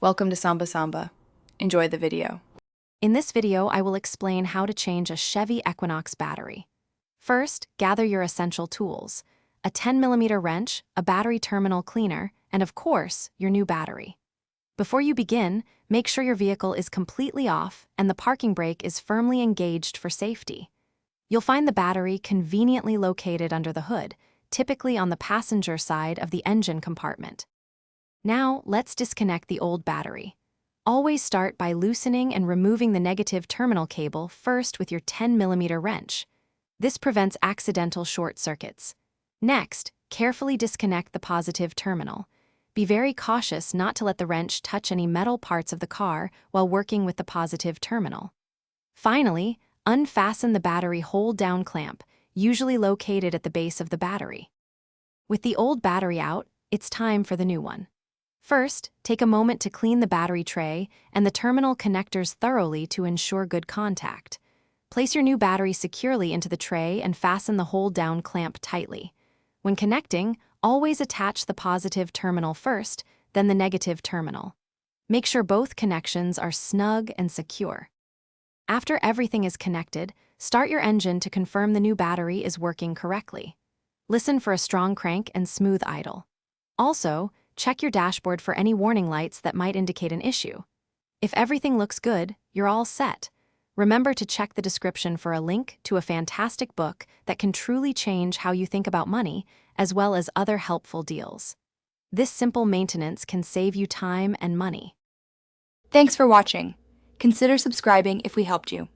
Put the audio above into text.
Welcome to Samba Samba. Enjoy the video. In this video, I will explain how to change a Chevy Equinox battery. First, gather your essential tools: a 10mm wrench, a battery terminal cleaner, and of course, your new battery. Before you begin, make sure your vehicle is completely off and the parking brake is firmly engaged for safety. You'll find the battery conveniently located under the hood, typically on the passenger side of the engine compartment. Now, let's disconnect the old battery. Always start by loosening and removing the negative terminal cable first with your 10mm wrench. This prevents accidental short circuits. Next, carefully disconnect the positive terminal. Be very cautious not to let the wrench touch any metal parts of the car while working with the positive terminal. Finally, unfasten the battery hold-down clamp, usually located at the base of the battery. With the old battery out, it's time for the new one. First, take a moment to clean the battery tray and the terminal connectors thoroughly to ensure good contact. Place your new battery securely into the tray and fasten the hold-down clamp tightly. When connecting, always attach the positive terminal first, then the negative terminal. Make sure both connections are snug and secure. After everything is connected, start your engine to confirm the new battery is working correctly. Listen for a strong crank and smooth idle. Also, check your dashboard for any warning lights that might indicate an issue. If everything looks good, you're all set. Remember to check the description for a link to a fantastic book that can truly change how you think about money, as well as other helpful deals. This simple maintenance can save you time and money. Thanks for watching. Consider subscribing if we helped you.